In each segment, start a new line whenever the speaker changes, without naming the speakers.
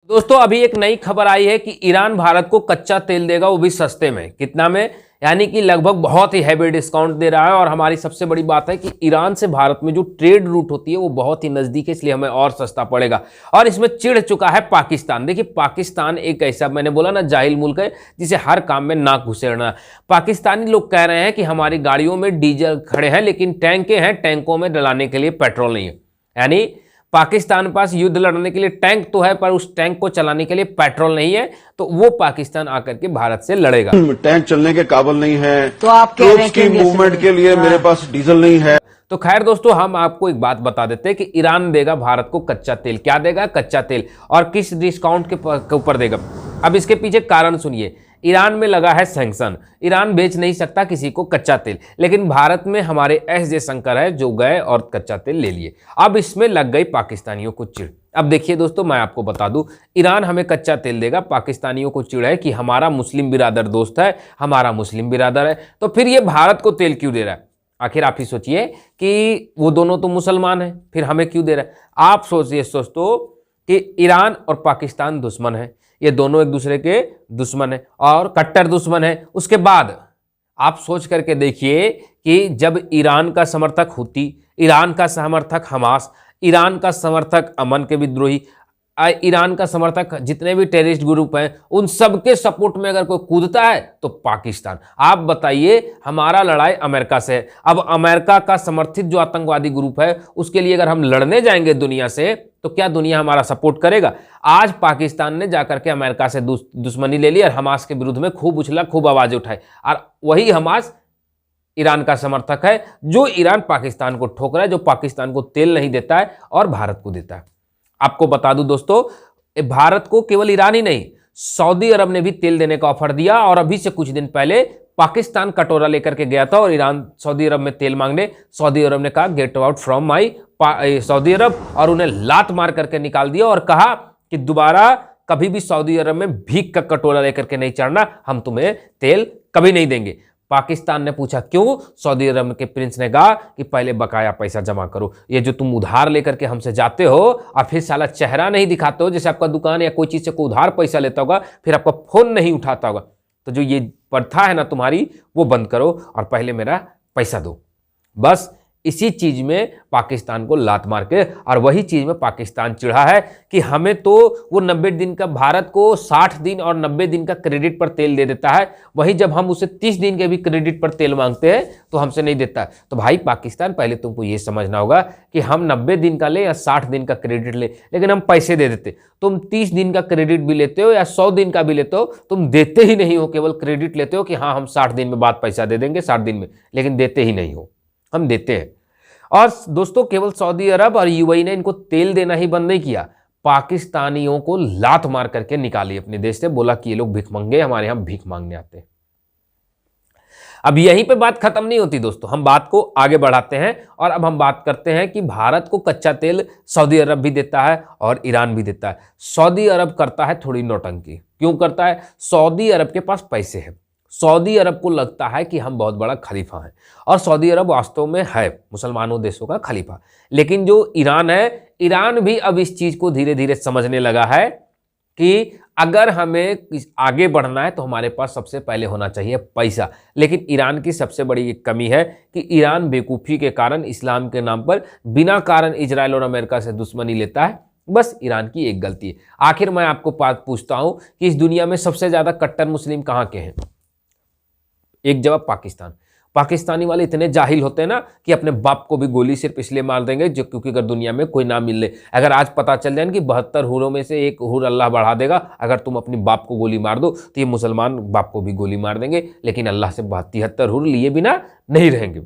दोस्तों अभी एक नई खबर आई है कि ईरान भारत को कच्चा तेल देगा, वो भी सस्ते में। कितना में? यानी कि लगभग बहुत ही हैवी डिस्काउंट दे रहा है। और हमारी सबसे बड़ी बात है कि ईरान से भारत में जो ट्रेड रूट होती है वो बहुत ही नजदीक है, इसलिए हमें और सस्ता पड़ेगा। और इसमें चिढ़ चुका है पाकिस्तान। देखिए पाकिस्तान एक ऐसा, मैंने बोला ना, जाहिल मुल्क है जिसे हर काम में नाक घुसेड़ना। पाकिस्तानी लोग कह रहे हैं कि हमारी गाड़ियों में डीजल खड़े हैं लेकिन टैंके हैं, टैंकों में डलाने के लिए पेट्रोल नहीं है। यानी पाकिस्तान पास युद्ध लड़ने के लिए टैंक तो है पर उस टैंक को चलाने के लिए पेट्रोल नहीं है, तो वो पाकिस्तान आकर के भारत से लड़ेगा।
टैंक चलने के काबिल नहीं है,
तो आप कह रहे हैं
की मूवमेंट के लिए मेरे पास डीजल नहीं है।
तो खैर दोस्तों, हम आपको एक बात बता देते हैं कि ईरान देगा भारत को कच्चा तेल। क्या देगा? कच्चा तेल। और किस डिस्काउंट के ऊपर देगा? अब इसके पीछे कारण सुनिए। ईरान में लगा है सैंक्शन, ईरान बेच नहीं सकता किसी को कच्चा तेल, लेकिन भारत में हमारे एस जयशंकर है जो गए और कच्चा तेल ले लिए। अब इसमें लग गई पाकिस्तानियों को चिढ़। अब देखिए दोस्तों, मैं आपको बता दूं, ईरान हमें कच्चा तेल देगा, पाकिस्तानियों को चिढ़ है कि हमारा मुस्लिम बिरादर दोस्त है, हमारा मुस्लिम बिरादर है, तो फिर ये भारत को तेल क्यों दे रहा है? आखिर आप ही सोचिए कि वो दोनों तो मुसलमान हैं, फिर हमें क्यों दे रहा है? आप सोचिए दोस्तों कि ईरान और पाकिस्तान दुश्मन है, ये दोनों एक दूसरे के दुश्मन है और कट्टर दुश्मन है। उसके बाद आप सोच करके देखिए कि जब ईरान का समर्थक हुती, ईरान का समर्थक हमास, ईरान का समर्थक अमन के विद्रोही, ईरान का समर्थक जितने भी टेररिस्ट ग्रुप हैं, उन सबके सपोर्ट में अगर कोई कूदता है तो पाकिस्तान। आप बताइए, हमारा लड़ाई अमेरिका से है। अब अमेरिका का समर्थित जो आतंकवादी ग्रुप है उसके लिए अगर हम लड़ने जाएंगे दुनिया से, तो क्या दुनिया हमारा सपोर्ट करेगा? आज पाकिस्तान ने जाकर के अमेरिका से दुश्मनी ले ली और हमास के विरुद्ध में खूब उछला, खूब आवाज उठाई। और वही हमास ईरान का समर्थक है जो ईरान पाकिस्तान को ठोक रहा है, जो पाकिस्तान को तेल नहीं देता है और भारत को देता है। आपको बता दूं दोस्तों, भारत को केवल ईरान ही नहीं, सऊदी अरब ने भी तेल देने का ऑफर दिया। और अभी से कुछ दिन पहले पाकिस्तान कटोरा लेकर के गया था और ईरान सऊदी अरब में तेल मांगने। सऊदी अरब ने कहा get out from my Saudi Arab, और उन्हें लात मार करके निकाल दिया और कहा कि दोबारा कभी भी सऊदी अरब में भीख का कटोरा लेकर के नहीं चढ़ना, हम तुम्हें तेल कभी नहीं देंगे। पाकिस्तान ने पूछा क्यों? सऊदी अरब के प्रिंस ने कहा कि पहले बकाया पैसा जमा करो, ये जो तुम उधार लेकर के हमसे जाते हो और फिर साला चेहरा नहीं दिखाते हो, जैसे आपका दुकान या कोई चीज से कोई उधार पैसा लेता होगा फिर आपका फोन नहीं उठाता होगा, तो जो ये प्रथा है ना तुम्हारी, वो बंद करो और पहले मेरा पैसा दो। बस इसी चीज में पाकिस्तान को लात मार के, और वही चीज में पाकिस्तान चिढ़ा है कि हमें तो वो 90 दिन का, भारत को 60 दिन और 90 दिन का क्रेडिट पर तेल दे देता है, वही जब हम उसे 30 दिन के भी क्रेडिट पर तेल मांगते हैं तो हमसे नहीं देता है। तो भाई पाकिस्तान, पहले तुमको ये समझना होगा कि हम 90 दिन का ले या 60 दिन का क्रेडिट ले, लेकिन हम पैसे दे देते। तुम 30 दिन का क्रेडिट भी लेते हो या 100 दिन का भी लेते हो, तुम देते ही नहीं हो, केवल क्रेडिट लेते हो कि हाँ हम 60 दिन में बाद पैसा दे देंगे, 60 दिन में, लेकिन देते ही नहीं हो। हम देते हैं। और दोस्तों, केवल सऊदी अरब और यूएई ने इनको तेल देना ही बंद नहीं किया, पाकिस्तानियों को लात मार करके निकाली अपने देश से, बोला कि ये लोग भिखमंगे, हमारे यहां भीख मांगने आते हैं। अब यहीं पे बात खत्म नहीं होती दोस्तों, हम बात को आगे बढ़ाते हैं और अब हम बात करते हैं कि भारत को कच्चा तेल सऊदी अरब भी देता है और ईरान भी देता है। सऊदी अरब करता है थोड़ी नौटंकी। क्यों करता है? सऊदी अरब के पास पैसे हैं, सऊदी अरब को लगता है कि हम बहुत बड़ा खलीफा हैं, और सऊदी अरब वास्तव में है मुसलमानों देशों का खलीफा। लेकिन जो ईरान है, ईरान भी अब इस चीज को धीरे धीरे समझने लगा है कि अगर हमें आगे बढ़ना है तो हमारे पास सबसे पहले होना चाहिए पैसा। लेकिन ईरान की सबसे बड़ी एक कमी है कि ईरान बेवकूफ़ी के कारण इस्लाम के नाम पर बिना कारण इजराइल और अमेरिका से दुश्मनी लेता है। बस ईरान की एक गलती है। आखिर मैं आपको बात पूछता हूं कि इस दुनिया में सबसे ज्यादा कट्टर मुस्लिम कहां के हैं? एक जवाब पाकिस्तान। पाकिस्तानी वाले इतने जाहिल होते हैं ना कि अपने बाप को भी गोली सिर्फ इसलिए मार देंगे जो क्योंकि अगर दुनिया में कोई ना मिले, अगर आज पता चल जाए कि 72 हूरों में से एक हूर अल्लाह बढ़ा देगा, अगर तुम अपनी बाप को गोली मार दो तो ये मुसलमान बाप को भी गोली मार देंगे, लेकिन अल्लाह से 73 हूर लिए बिना नहीं रहेंगे।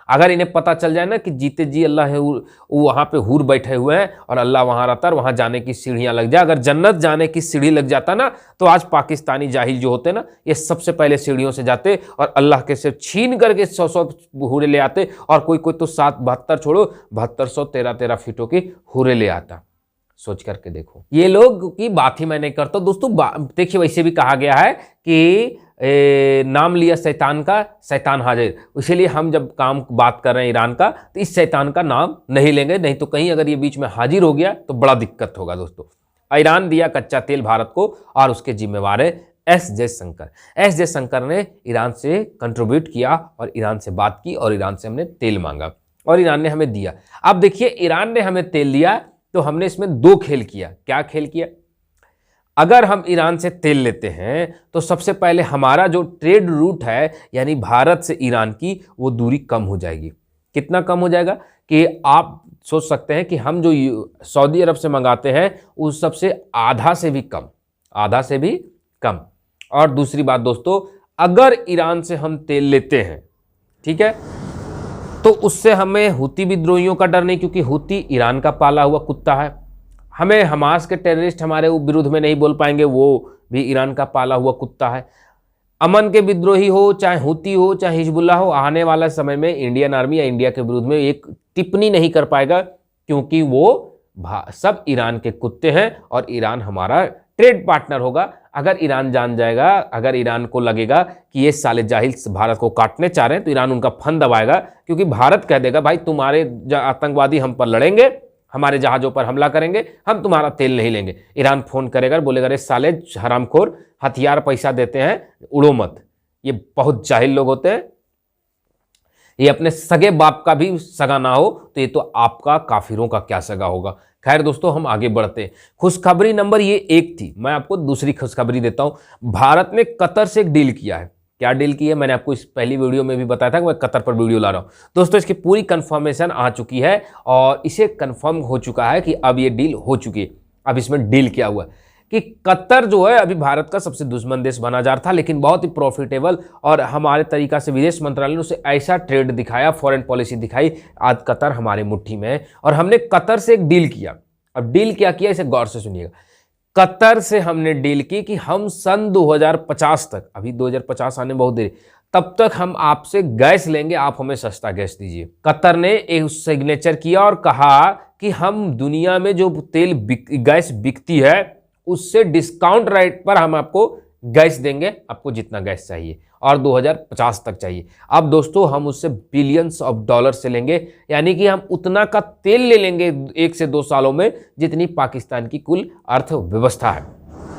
अगर इन्हें पता चल जाए ना कि जीते जी अल्लाह है, वहाँ पे हूर बैठे हुए हैं और अल्लाह वहाँ रहता है, वहाँ जाने की सीढ़ियाँ लग जाए, अगर जन्नत जाने की सीढ़ी लग जाता ना, तो आज पाकिस्तानी जाहिल जो होते ना, ये सबसे पहले सीढ़ियों से जाते और अल्लाह के से छीन करके 100 हूरे ले आते, और कोई कोई तो 72 छोड़ो 7200 13 फीटों की हूरे ले आता। सोच करके देखो, ये लोग की बात ही मैं नहीं करता दोस्तों। देखिए, वैसे भी कहा गया है कि नाम लिया शैतान का, शैतान हाजिर। इसीलिए हम जब बात कर रहे हैं ईरान का, तो इस शैतान का नाम नहीं लेंगे, नहीं तो कहीं अगर ये बीच में हाजिर हो गया तो बड़ा दिक्कत होगा दोस्तों। ईरान दिया कच्चा तेल भारत को और उसके जिम्मेवार है एस जयशंकर। एस जयशंकर ने ईरान से कंट्रीब्यूट किया और ईरान से बात की और ईरान से हमने तेल मांगा और ईरान ने हमें दिया। अब देखिए ईरान ने हमें तेल दिया तो हमने इसमें दो खेल किया। क्या खेल किया? अगर हम ईरान से तेल लेते हैं तो सबसे पहले हमारा जो ट्रेड रूट है यानी भारत से ईरान की वो दूरी कम हो जाएगी। कितना कम हो जाएगा कि आप सोच सकते हैं कि हम जो सऊदी अरब से मंगाते हैं उस सबसे आधा से भी कम, आधा से भी कम। और दूसरी बात दोस्तों, अगर ईरान से हम तेल लेते हैं, ठीक है, तो उससे हमें हुती विद्रोहियों का डर नहीं, क्योंकि हुती ईरान का पाला हुआ कुत्ता है। हमें हमास के टेररिस्ट हमारे विरुद्ध में नहीं बोल पाएंगे, वो भी ईरान का पाला हुआ कुत्ता है। अमन के विद्रोही हो, चाहे हुती हो, चाहे हिजबुल्लाह हो, आने वाला समय में इंडियन आर्मी या इंडिया के विरुद्ध में एक टिप्पणी नहीं कर पाएगा, क्योंकि वो सब ईरान के कुत्ते हैं और ईरान हमारा ट्रेड पार्टनर होगा। अगर ईरान जान जाएगा, अगर ईरान को लगेगा कि ये साले जाहिल भारत को काटने चाह रहे हैं, तो ईरान उनका फन दबाएगा, क्योंकि भारत कह देगा भाई तुम्हारे आतंकवादी हम पर लड़ेंगे, हमारे जहाज़ों पर हमला करेंगे, हम तुम्हारा तेल नहीं लेंगे। ईरान फोन करेगा, बोलेगा अरे साले हरामखोर, हथियार पैसा देते हैं, उड़ो मत। ये बहुत जाहिल लोग होते हैं, ये अपने सगे बाप का भी सगा ना हो तो ये तो आपका काफिरों का क्या सगा होगा। खैर दोस्तों, हम आगे बढ़ते हैं। खुशखबरी नंबर ये 1 थी। मैं आपको दूसरी खुशखबरी देता हूं। भारत ने कतर से एक डील किया है। क्या डील की है? मैंने आपको इस पहली वीडियो में भी बताया था कि मैं कतर पर वीडियो ला रहा हूं। दोस्तों, इसकी पूरी कंफर्मेशन आ चुकी है और इसे कंफर्म हो चुका है कि अब ये डील हो चुकी है। अब इसमें डील क्या हुआ कि कतर जो है अभी भारत का सबसे दुश्मन देश बना जा रहा था, लेकिन बहुत ही प्रॉफिटेबल और हमारे तरीका से विदेश मंत्रालय ने उसे ऐसा ट्रेड दिखाया, फॉरेन पॉलिसी दिखाई, आज कतर हमारे मुट्ठी में है और हमने कतर से एक डील किया। अब डील क्या किया, इसे गौर से सुनिएगा। कतर से हमने डील की कि हम सन 2050 तक, अभी 2050 आने में बहुत देर, तब तक हम आपसे गैस लेंगे, आप हमें सस्ता गैस दीजिए। कतर ने एक सिग्नेचर किया और कहा कि हम दुनिया में जो तेल गैस बिकती है उससे डिस्काउंट रेट पर हम आपको गैस देंगे, आपको जितना गैस चाहिए और 2050 तक चाहिए। अब दोस्तों, हम उससे बिलियंस ऑफ डॉलर से लेंगे, यानी कि हम उतना का तेल ले लेंगे 1 से 2 सालों में जितनी पाकिस्तान की कुल अर्थव्यवस्था है।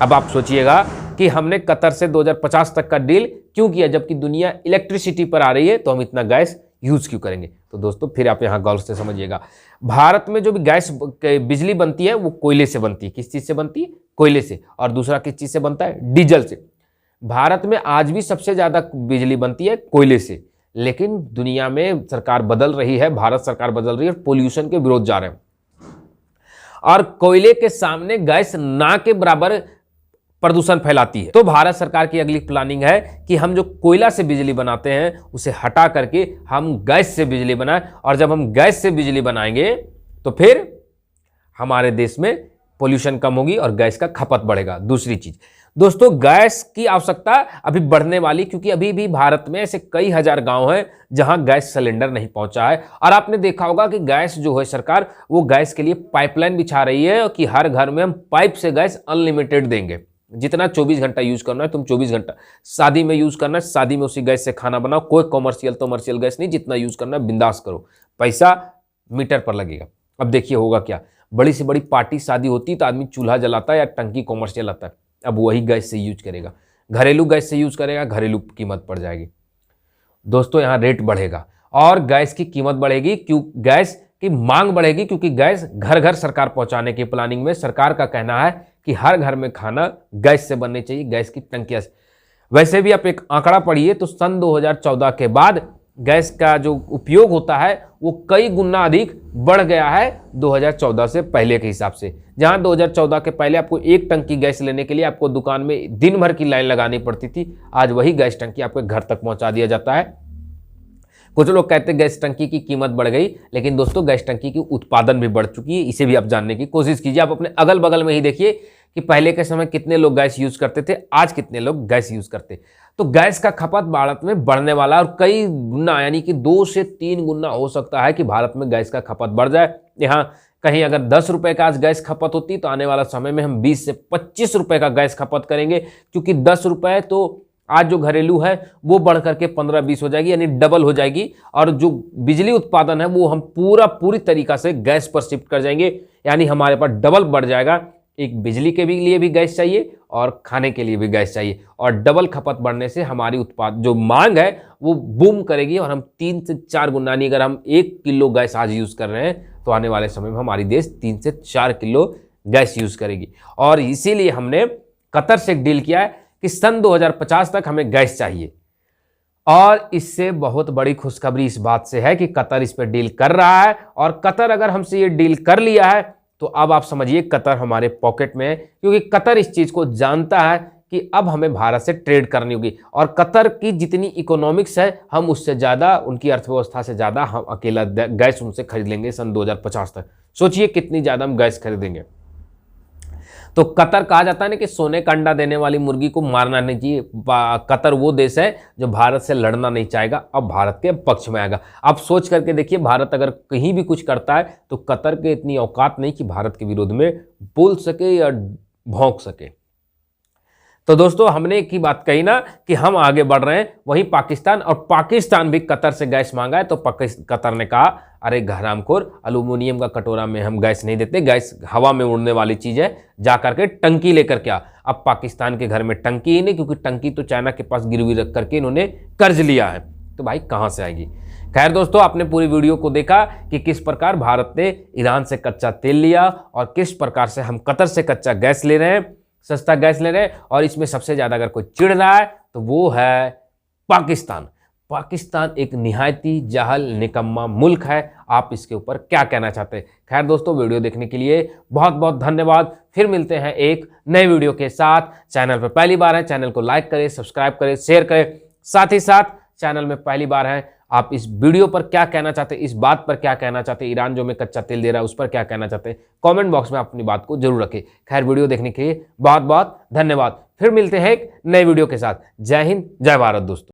अब आप सोचिएगा कि हमने कतर से 2050 तक का डील क्यों किया, जबकि दुनिया इलेक्ट्रिसिटी पर आ रही है, तो हम इतना गैस यूज क्यों करेंगे। तो दोस्तों, फिर आप यहां गौर से समझिएगा। भारत में जो भी गैस बिजली बनती है वो कोयले से बनती है। किस चीज से बनती है? कोयले से। और दूसरा किस चीज से बनता है? डीजल से। भारत में आज भी सबसे ज्यादा बिजली बनती है कोयले से, लेकिन दुनिया में सरकार बदल रही है, भारत सरकार बदल रही है और पोल्यूशन के विरोध जा रहे हैं और कोयले के सामने गैस ना के बराबर प्रदूषण फैलाती है। तो भारत सरकार की अगली प्लानिंग है कि हम जो कोयला से बिजली बनाते हैं उसे हटा करके हम गैस से बिजली बनाएं, और जब हम गैस से बिजली बनाएंगे तो फिर हमारे देश में पोल्यूशन कम होगी और गैस का खपत बढ़ेगा। दूसरी चीज दोस्तों, गैस की आवश्यकता अभी बढ़ने वाली, क्योंकि अभी भी भारत में ऐसे कई हजार गांव हैं जहां गैस सिलेंडर नहीं पहुंचा है। और आपने देखा होगा कि गैस जो है, सरकार वो गैस के लिए पाइपलाइन बिछा रही है कि हर घर में हम पाइप से गैस अनलिमिटेड देंगे। जितना 24 घंटा यूज करना है तुम 24 घंटा, शादी में यूज करना है शादी में उसी गैस से खाना बनाओ, कोई कॉमर्शियल गैस नहीं, जितना यूज करना है बिंदास करो, पैसा मीटर पर लगेगा। अब देखिए होगा क्या, बड़ी से बड़ी पार्टी शादी होती तो आदमी चूल्हा जलाता है या टंकी कॉमर्शियल आता है, अब वही गैस से यूज करेगा, घरेलू गैस से यूज करेगा, घरेलू कीमत पड़ जाएगी। दोस्तों, यहाँ रेट बढ़ेगा और गैस की कीमत बढ़ेगी, क्यों? गैस की मांग बढ़ेगी, क्योंकि गैस घर घर सरकार पहुंचाने की प्लानिंग में। सरकार का कहना है कि हर घर में खाना गैस से बननी चाहिए, गैस की टंकियां से। वैसे भी आप एक आंकड़ा पढ़िए तो सन 2014 के बाद गैस का जो उपयोग होता है वो कई गुना अधिक बढ़ गया है 2014 से पहले के हिसाब से। जहां 2014 के पहले आपको एक टंकी गैस लेने के लिए आपको दुकान में दिन भर की लाइन लगानी पड़ती थी, आज वही गैस टंकी आपके घर तक पहुंचा दिया जाता है। कुछ लोग कहते हैं गैस टंकी की कीमत बढ़ गई, लेकिन दोस्तों गैस टंकी की उत्पादन भी बढ़ चुकी है, इसे भी आप जानने की कोशिश कीजिए। आप अपने अगल बगल में ही देखिए कि पहले के समय कितने लोग गैस यूज करते थे, आज कितने लोग गैस यूज करते। तो गैस का खपत भारत में बढ़ने वाला और कई गुना, यानी कि 2 से 3 गुना हो सकता है कि भारत में गैस का खपत बढ़ जाए। यहाँ कहीं अगर 10 रुपए का आज गैस खपत होती तो आने वाला समय में हम 20 से 25 रुपए का गैस खपत करेंगे, क्योंकि 10 रुपए तो आज जो घरेलू है वो बढ़ करके 15-20 हो जाएगी, यानी डबल हो जाएगी। और जो बिजली उत्पादन है वो हम पूरी तरीका से गैस पर शिफ्ट कर जाएंगे, यानी हमारे पास डबल बढ़ जाएगा। एक बिजली के भी लिए भी गैस चाहिए और खाने के लिए भी गैस चाहिए, और डबल खपत बढ़ने से हमारी उत्पाद जो मांग है वो बूम करेगी, और हम 3 से 4 गुना, नहीं अगर हम 1 किलो गैस आज यूज़ कर रहे हैं तो आने वाले समय में हमारी देश 3 से 4 किलो गैस यूज़ करेगी। और इसीलिए हमने कतर से एक डील किया है कि सन 2050 तक हमें गैस चाहिए। और इससे बहुत बड़ी खुशखबरी इस बात से है कि कतर इस पर डील कर रहा है, और कतर अगर हमसे ये डील कर लिया है तो अब आप समझिए कतर हमारे पॉकेट में है, क्योंकि कतर इस चीज़ को जानता है कि अब हमें भारत से ट्रेड करनी होगी। और कतर की जितनी इकोनॉमिक्स है हम उससे ज़्यादा, उनकी अर्थव्यवस्था से ज़्यादा हम अकेला गैस उनसे खरीद लेंगे सन 2050 तक। सोचिए कितनी ज़्यादा हम गैस खरीदेंगे। तो कतर कहा जाता है ना कि सोने का अंडा देने वाली मुर्गी को मारना नहीं चाहिए। कतर वो देश है जो भारत से लड़ना नहीं चाहेगा, अब भारत के पक्ष में आएगा। अब सोच करके देखिए, भारत अगर कहीं भी कुछ करता है तो कतर के इतनी औकात नहीं कि भारत के विरोध में बोल सके या भौंक सके। तो दोस्तों, हमने एक ही बात कही ना कि हम आगे बढ़ रहे हैं, वहीं पाकिस्तान भी कतर से गैस मांगा है। तो कतर ने कहा, अरे घरामखोर, एल्यूमिनियम का कटोरा में हम गैस नहीं देते, गैस हवा में उड़ने वाली चीज है, जा करके टंकी लेकर के आ। अब पाकिस्तान के घर में टंकी ही नहीं, क्योंकि टंकी तो चाइना के पास गिरवी रख करके इन्होंने कर्ज लिया है, तो भाई कहां से आएगी। खैर दोस्तों, आपने पूरी वीडियो को देखा कि किस प्रकार भारत ने ईरान से कच्चा तेल लिया और किस प्रकार से हम कतर से कच्चा गैस ले रहे हैं, सस्ता गैस ले रहे हैं। और इसमें सबसे ज्यादा अगर कोई चिढ़ रहा है तो वो है पाकिस्तान। पाकिस्तान एक निहायती जाहल निकम्मा मुल्क है। आप इसके ऊपर क्या कहना चाहते हैं? खैर दोस्तों, वीडियो देखने के लिए बहुत बहुत धन्यवाद। फिर मिलते हैं एक नए वीडियो के साथ। चैनल पर पहली बार है, चैनल को लाइक करें, सब्सक्राइब करें, शेयर करें। साथ ही साथ चैनल में पहली बार है, आप इस वीडियो पर क्या कहना चाहते हैं, इस बात पर क्या कहना चाहते हैं, ईरान जो में कच्चा तेल दे रहा है उस पर क्या कहना चाहते हैं, कमेंट बॉक्स में अपनी बात को जरूर रखें। खैर, वीडियो देखने के लिए बहुत बहुत धन्यवाद। फिर मिलते हैं एक नए वीडियो के साथ। जय हिंद, जय भारत दोस्तों।